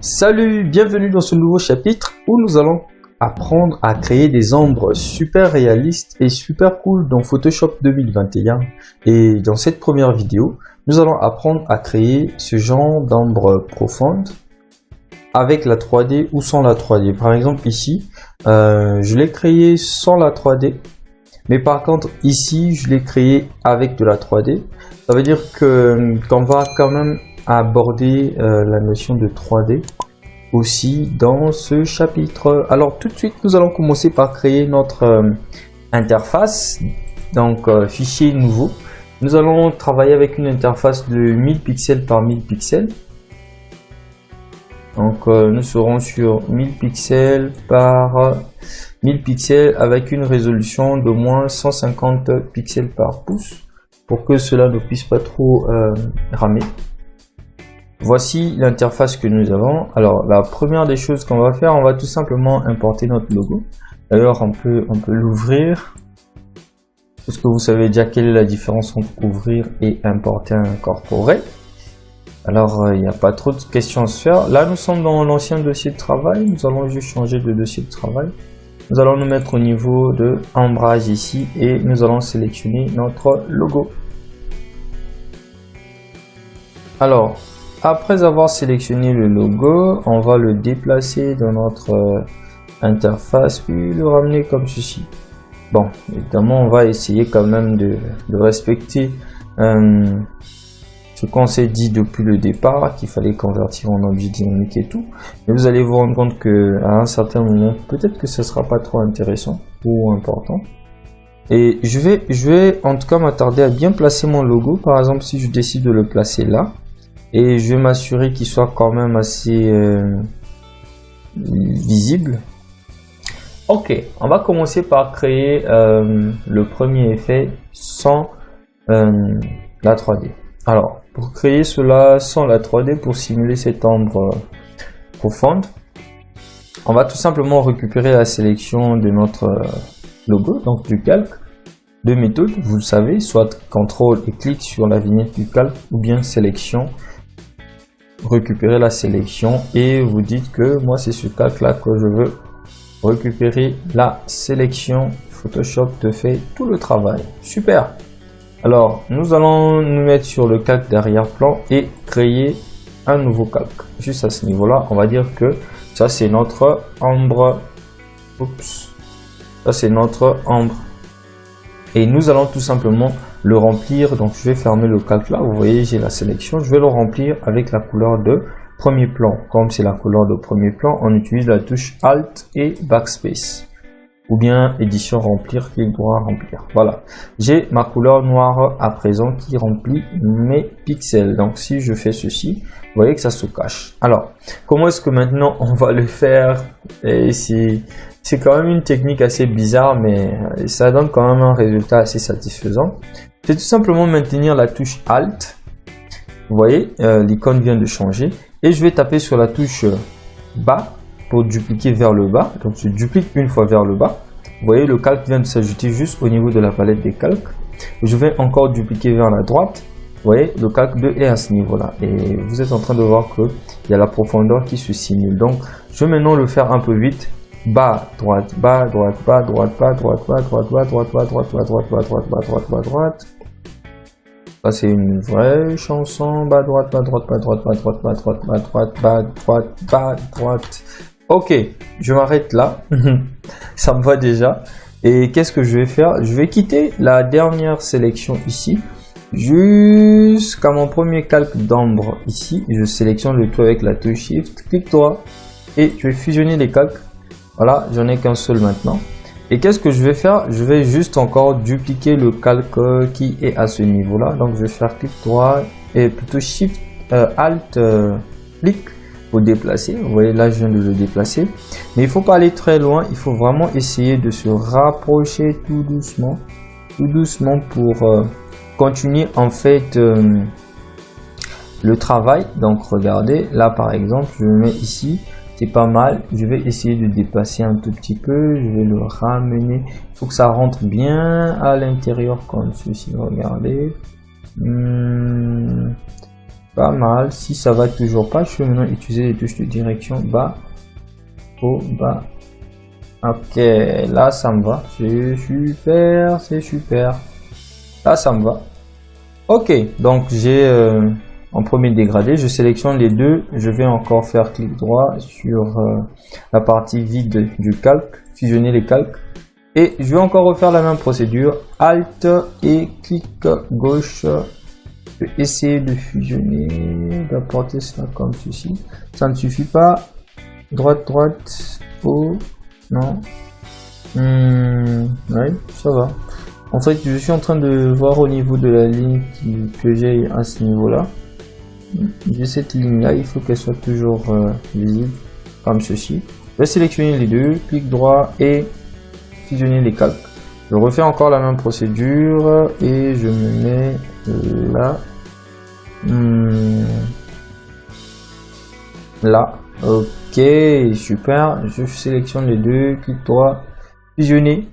Salut, bienvenue dans ce nouveau chapitre où nous allons apprendre à créer des ombres super réalistes et super cool dans Photoshop 2021. Et dans cette première vidéo, nous allons apprendre à créer ce genre d'ombre profonde avec la 3D ou sans la 3D. Par exemple ici, je l'ai créé sans la 3D, mais par contre ici, je l'ai créé avec de la 3D. Ça veut dire qu'on va quand même aborder la notion de 3D aussi dans ce chapitre. Alors tout de suite nous allons commencer par créer notre interface. Donc fichier nouveau, nous allons travailler avec une interface de 1000 pixels par 1000 pixels. Donc nous serons sur 1000 pixels par 1000 pixels avec une résolution de moins 150 pixels par pouce pour que cela ne puisse pas trop ramer. Voici l'interface que nous avons. Alors la première des choses qu'on va faire, on va tout simplement importer notre logo. D'ailleurs on peut l'ouvrir, parce que vous savez déjà quelle est la différence entre ouvrir et importer, incorporer. Alors il n'y a pas trop de questions à se faire. Là nous sommes dans l'ancien dossier de travail, nous allons juste changer de dossier de travail. Nous allons nous mettre au niveau de ombrage ici et nous allons sélectionner notre logo. Alors après avoir sélectionné le logo, on va le déplacer dans notre interface puis le ramener comme ceci. Bon, évidemment on va essayer quand même de respecter ce qu'on s'est dit depuis le départ, qu'il fallait convertir en objet dynamique et tout. Mais vous allez vous rendre compte que à un certain moment, peut-être que ce sera pas trop intéressant ou important. Et je vais en tout cas m'attarder à bien placer mon logo. Par exemple, si je décide de le placer là, et je vais m'assurer qu'il soit quand même assez visible. Ok, on va commencer par créer le premier effet sans la 3D. Alors, pour créer cela sans la 3D, pour simuler cette ombre profonde, on va tout simplement récupérer la sélection de notre logo, donc du calque. Deux méthodes, vous le savez, soit CTRL et clic sur la vignette du calque, ou bien sélection, récupérer la sélection, et vous dites que moi c'est ce calque là que je veux récupérer la sélection. Photoshop te fait tout le travail. Super. Alors nous allons nous mettre sur le calque d'arrière-plan et créer un nouveau calque. Juste à ce niveau là, on va dire que ça c'est notre ombre. Oups. Ça c'est notre ombre. Et nous allons tout simplement le remplir. Donc je vais fermer le calque là, vous voyez j'ai la sélection, je vais le remplir avec la couleur de premier plan. Comme c'est la couleur de premier plan, on utilise la touche Alt et Backspace, ou bien édition remplir, clic droit remplir. Voilà, j'ai ma couleur noire à présent qui remplit mes pixels. Donc si je fais ceci, vous voyez que ça se cache. Alors comment est-ce que maintenant on va le faire? Et c'est quand même une technique assez bizarre, mais ça donne quand même un résultat assez satisfaisant. C'est tout simplement maintenir la touche Alt. Vous voyez, l'icône vient de changer. Et je vais taper sur la touche bas pour dupliquer vers le bas. Donc je duplique une fois vers le bas. Vous voyez, le calque vient de s'ajouter juste au niveau de la palette des calques. Je vais encore dupliquer vers la droite. Vous voyez, le calque 2 est à ce niveau-là. Et vous êtes en train de voir qu'il y a la profondeur qui se simule. Donc, je vais maintenant le faire un peu vite. Bas, droite, bas, droite, bas, droite, bas, droite, bas, droite, bas, droite, bas, droite, bas, droite, bas, droite, bas, droite, bas, droite. Ça c'est une vraie chanson. Bas, droite, bas, droite, bas, droite, bas, droite, bas, droite, bas, droite, bas, droite, bas, droite. Ok, je m'arrête là. Ça me va déjà. Et qu'est-ce que je vais faire? Je vais quitter la dernière sélection ici jusqu'à mon premier calque d'ombre ici. Je sélectionne le tout avec la touche Shift, clic droit et je vais fusionner les calques. Voilà, j'en ai qu'un seul maintenant. Et qu'est-ce que je vais faire? Je vais juste encore dupliquer le calque qui est à ce niveau-là. Donc je vais faire clic droit et plutôt Shift Alt clic pour déplacer. Vous voyez là, je viens de le déplacer. Mais il faut pas aller très loin. Il faut vraiment essayer de se rapprocher tout doucement pour continuer en fait le travail. Donc regardez, là par exemple, je me mets ici. C'est pas mal, je vais essayer de déplacer un tout petit peu, je vais le ramener, il faut que ça rentre bien à l'intérieur comme ceci, regardez. Pas mal. Si ça va toujours pas, je vais maintenant utiliser les touches de direction bas, haut, bas. Ok, là ça me va. C'est super, c'est super. Là ça me va. Ok, donc j'ai en premier dégradé, je sélectionne les deux. Je vais encore faire clic droit sur la partie vide du calque, fusionner les calques. Et je vais encore refaire la même procédure. Alt et clic gauche. Je vais essayer de fusionner, d'apporter ça comme ceci. Ça ne suffit pas. Droite, droite, haut. Non. Oui, ça va. En fait, je suis en train de voir au niveau de la ligne que j'ai à ce niveau-là. J'ai cette ligne-là, il faut qu'elle soit toujours visible, comme ceci. Je vais sélectionner les deux, clic droit et fusionner les calques. Je refais encore la même procédure et je me mets là. Là. Ok, super. Je sélectionne les deux, clic droit, fusionner.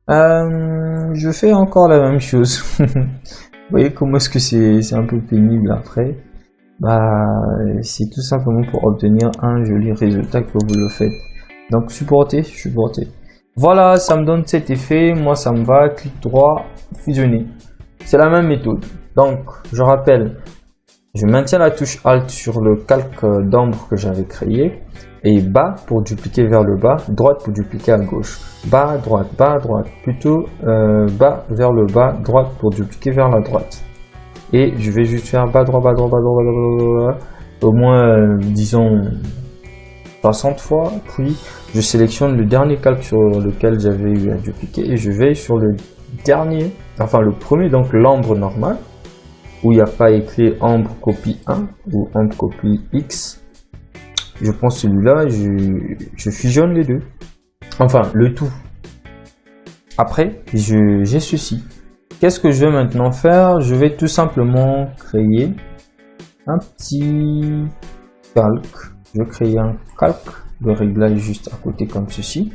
Je fais encore la même chose. Vous voyez comment est-ce que c'est un peu pénible après. Bah, c'est tout simplement pour obtenir un joli résultat que vous le faites. Donc supporter. Voilà, ça me donne cet effet. Moi, ça me va. Clic droit, fusionner. C'est la même méthode. Donc, je rappelle, je maintiens la touche Alt sur le calque d'ombre que j'avais créé. Et bas pour dupliquer vers le bas, droite pour dupliquer à gauche. Bas, droite, plutôt bas vers le bas, droite pour dupliquer vers la droite. Et je vais juste faire bas, droit, au moins, disons, 60 fois. Puis, je sélectionne le dernier calque sur lequel j'avais eu à dupliquer et je vais sur le dernier, enfin le premier, donc l'ombre normale, où il n'y a pas écrit ombre copie 1 ou ombre copie X. Je prends celui-là, je fusionne les deux. Enfin, le tout. Après, j'ai ceci. Qu'est-ce que je vais maintenant faire? Je vais tout simplement créer un petit calque. Je vais créer un calque de réglage juste à côté comme ceci.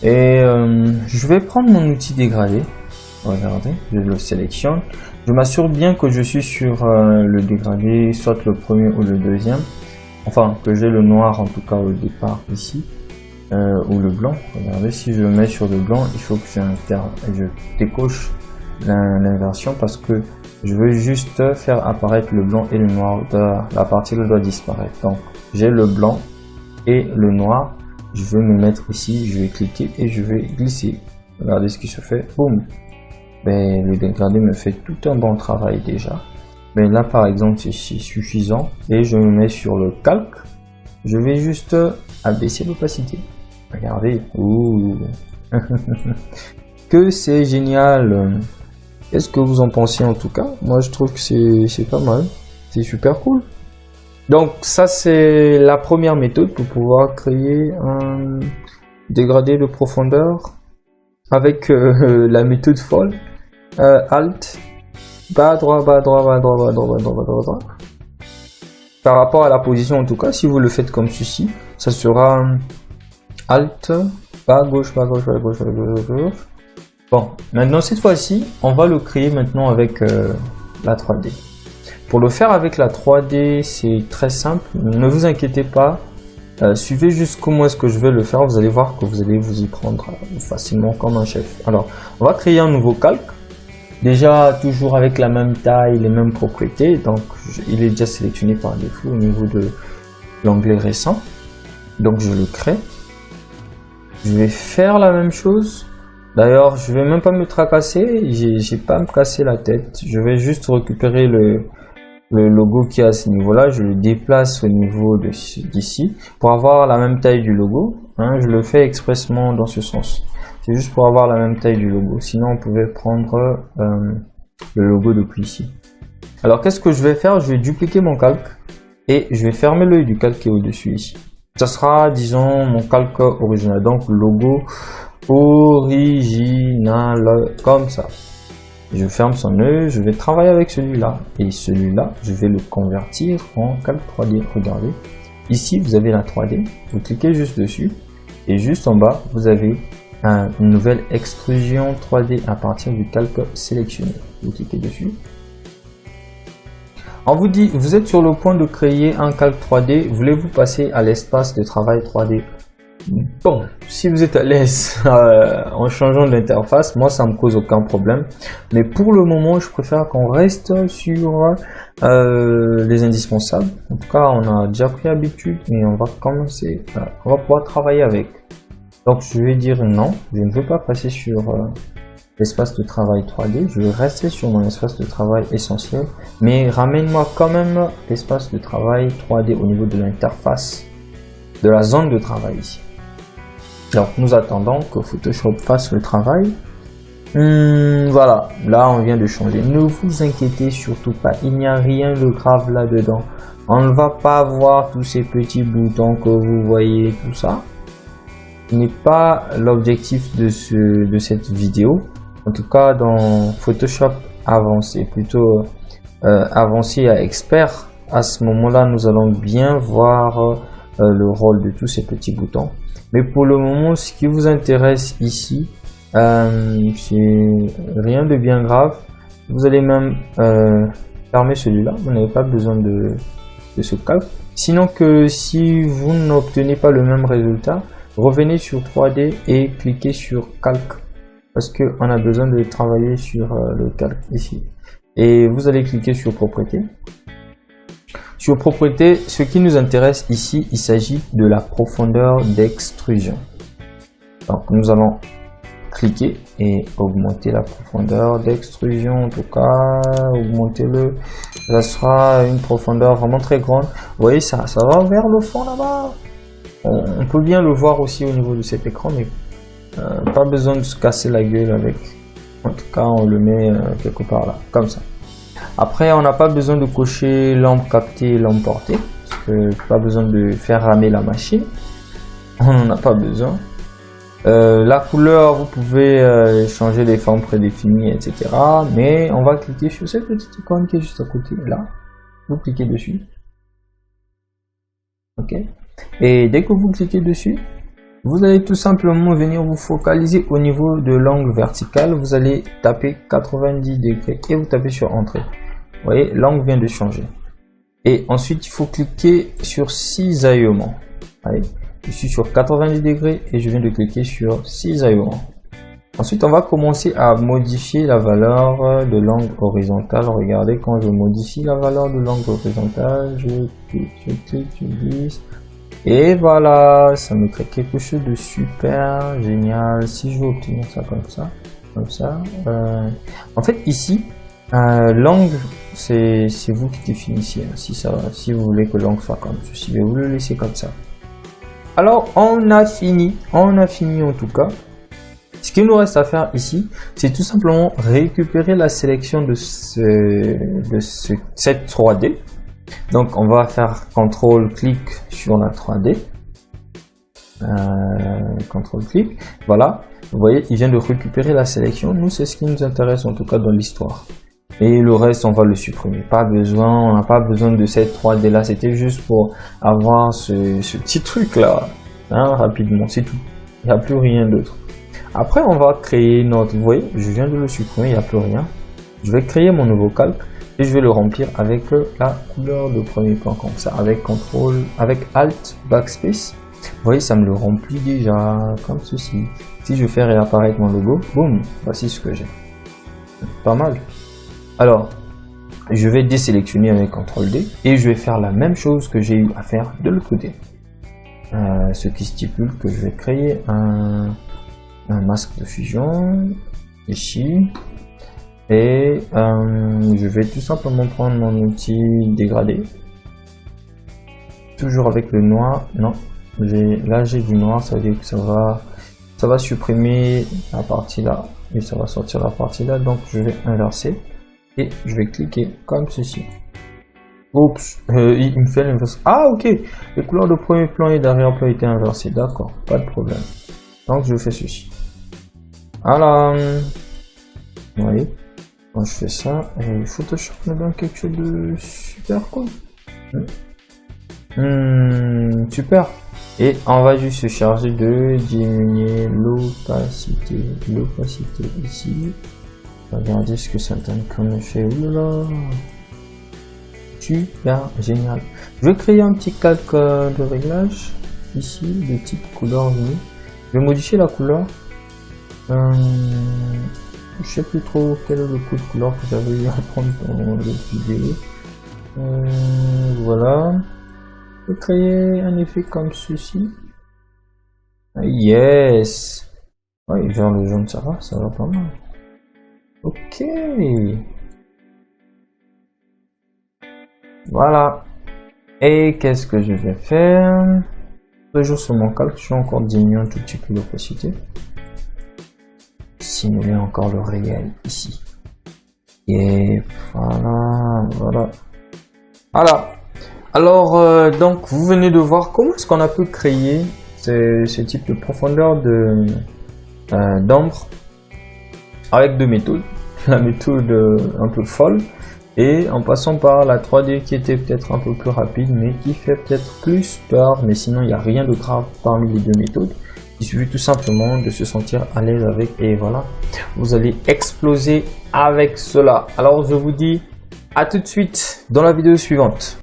Et je vais prendre mon outil dégradé. Regardez, je le sélectionne. Je m'assure bien que je suis sur le dégradé, soit le premier ou le deuxième. Enfin, que j'ai le noir en tout cas au départ ici, ou le blanc. Regardez, si je le mets sur le blanc, il faut que je décoche l'inversion parce que je veux juste faire apparaître le blanc et le noir. La partie doit disparaître. Donc, j'ai le blanc et le noir. Je vais me mettre ici, je vais cliquer et je vais glisser. Regardez ce qui se fait. Boum. Ben, le dégradé me fait tout un bon travail déjà. Mais là par exemple c'est suffisant et je me mets sur le calque. Je vais juste abaisser l'opacité. Regardez. Ouh. Que c'est génial. Qu'est-ce que vous en pensez en tout cas? Moi je trouve que c'est pas mal. C'est super cool. Donc ça c'est la première méthode pour pouvoir créer un dégradé de profondeur avec la méthode folle. Alt. Bas, droit. Par rapport à la position, en tout cas, si vous le faites comme ceci, ça sera Alt, bas, gauche. Bon, maintenant, cette fois-ci, on va le créer maintenant avec la 3D. Pour le faire avec la 3D, c'est très simple. Ne vous inquiétez pas. Suivez juste comment est-ce que je vais le faire. Vous allez voir que vous allez vous y prendre facilement comme un chef. Alors, on va créer un nouveau calque. Déjà, toujours avec la même taille, les mêmes propriétés. Donc, il est déjà sélectionné par défaut au niveau de l'onglet récent. Donc, je le crée. Je vais faire la même chose. D'ailleurs, je vais même pas me tracasser. J'ai pas à me casser la tête. Je vais juste récupérer le logo qui est à ce niveau-là. Je le déplace au niveau d'ici pour avoir la même taille du logo. Hein, je le fais expressément dans ce sens. C'est juste pour avoir la même taille du logo. Sinon, on pouvait prendre le logo depuis ici. Alors, qu'est-ce que je vais faire? Je vais dupliquer mon calque et je vais fermer l'œil du calque qui est au-dessus ici. Ça sera, disons, mon calque original. Donc, logo original, comme ça. Je ferme son œil. Je vais travailler avec celui-là. Et celui-là, je vais le convertir en calque 3D. Regardez. Ici, vous avez la 3D. Vous cliquez juste dessus. Et juste en bas, vous avez une nouvelle extrusion 3D à partir du calque sélectionné. Vous cliquez dessus. On vous dit, vous êtes sur le point de créer un calque 3D, voulez-vous passer à l'espace de travail 3D? Bon, si vous êtes à l'aise en changeant d'interface, moi ça me cause aucun problème. Mais pour le moment, je préfère qu'on reste sur les indispensables. En tout cas, on a déjà pris habitude et on va commencer, on va pouvoir travailler avec. Donc je vais dire non, je ne veux pas passer sur l'espace de travail 3D, je vais rester sur mon espace de travail essentiel, mais ramène-moi quand même l'espace de travail 3D au niveau de l'interface, de la zone de travail ici. Donc nous attendons que Photoshop fasse le travail. Voilà, là on vient de changer. Ne vous inquiétez surtout pas, il n'y a rien de grave là-dedans. On ne va pas voir tous ces petits boutons que vous voyez, tout ça. Ce n'est pas l'objectif de cette vidéo. En tout cas, dans Photoshop avancé, plutôt avancé à expert, à ce moment-là, nous allons bien voir le rôle de tous ces petits boutons. Mais pour le moment, ce qui vous intéresse ici, c'est rien de bien grave. Vous allez même fermer celui-là. Vous n'avez pas besoin de ce calque. Sinon que si vous n'obtenez pas le même résultat, revenez sur 3D et cliquez sur calque. Parce qu'on a besoin de travailler sur le calque ici. Et vous allez cliquer sur propriété. Sur propriété, ce qui nous intéresse ici, il s'agit de la profondeur d'extrusion. Donc nous allons cliquer et augmenter la profondeur d'extrusion, en tout cas, augmentez-le. Ça sera une profondeur vraiment très grande. Vous voyez, ça va vers le fond là-bas. On peut bien le voir aussi au niveau de cet écran, mais pas besoin de se casser la gueule avec. En tout cas, on le met quelque part là, comme ça. Après, on n'a pas besoin de cocher lampe captée et lampe portée, parce que pas besoin de faire ramer la machine. On n'en a pas besoin. La couleur, vous pouvez changer les formes prédéfinies, etc. Mais on va cliquer sur cette petite icône qui est juste à côté, là. Vous cliquez dessus. Ok. Et dès que vous cliquez dessus, vous allez tout simplement venir vous focaliser au niveau de l'angle vertical. Vous allez taper 90 degrés et vous tapez sur Entrée. Vous voyez, l'angle vient de changer. Et ensuite, il faut cliquer sur cisaillement. Allez, je suis sur 90 degrés et je viens de cliquer sur cisaillement. Ensuite, on va commencer à modifier la valeur de l'angle horizontal. Regardez, quand je modifie la valeur de l'angle horizontal, je clique, je glisse. Et voilà, ça me crée quelque chose de super génial. Si je veux obtenir ça comme ça. En fait, ici, l'angle, c'est vous qui définissez. Si vous voulez que l'angle soit comme ceci, vous le laissez comme ça. Alors, on a fini en tout cas. Ce qu'il nous reste à faire ici, c'est tout simplement récupérer la sélection de cette 3D. Donc on va faire CTRL-clic sur la 3D. CTRL-clic. Voilà. Vous voyez, il vient de récupérer la sélection. Nous, c'est ce qui nous intéresse en tout cas dans l'histoire. Et le reste, on va le supprimer. Pas besoin, on n'a pas besoin de cette 3D là. C'était juste pour avoir ce petit truc là. Hein, rapidement, c'est tout. Il n'y a plus rien d'autre. Après, on va créer notre... Vous voyez, je viens de le supprimer, il n'y a plus rien. Je vais créer mon nouveau calque. Et je vais le remplir avec la couleur de premier plan comme ça, avec CTRL, avec Alt, Backspace. Vous voyez, ça me le remplit déjà comme ceci. Si je fais réapparaître mon logo, boum, voici ce que j'ai. Pas mal. Alors, je vais désélectionner avec CTRL D et je vais faire la même chose que j'ai eu à faire de l'autre côté. Ce qui stipule que je vais créer un masque de fusion ici. Et je vais tout simplement prendre mon outil dégradé. Toujours avec le noir. Non, là j'ai du noir, ça veut dire que ça va supprimer la partie là. Et ça va sortir la partie là. Donc je vais inverser. Et je vais cliquer comme ceci. Oups, il me fait l'inverse. Ah ok, les couleurs de premier plan et d'arrière-plan étaient inversées. D'accord, pas de problème. Donc je fais ceci. Voilà. Vous voyez. Quand je fais ça, et Photoshop me donne quelque chose de super cool. Super. Et on va juste se charger de diminuer l'opacité. L'opacité ici. Regardez ce que ça donne comme effet. Oulala. super génial. Je vais créer un petit calque de réglage ici de type couleur nuit. Je vais modifier la couleur. Je sais plus trop quel est le coup de couleur que j'avais à prendre dans le vidéo. Voilà. Je vais créer un effet comme ceci. Yes. Ouais, vers le jaune, ça va pas mal. Ok. Voilà. Et qu'est-ce que je vais faire? Toujours sur mon calque, je vais encore diminuer un tout petit peu l'opacité. Simuler encore le réel ici. Et voilà. Alors, donc, vous venez de voir comment est-ce qu'on a pu créer ce type de profondeur d'ombre avec deux méthodes. La méthode un peu folle et en passant par la 3D qui était peut-être un peu plus rapide mais qui fait peut-être plus peur, mais sinon il n'y a rien de grave parmi les deux méthodes. Il suffit tout simplement de se sentir à l'aise avec et voilà, vous allez exploser avec cela. Alors je vous dis à tout de suite dans la vidéo suivante.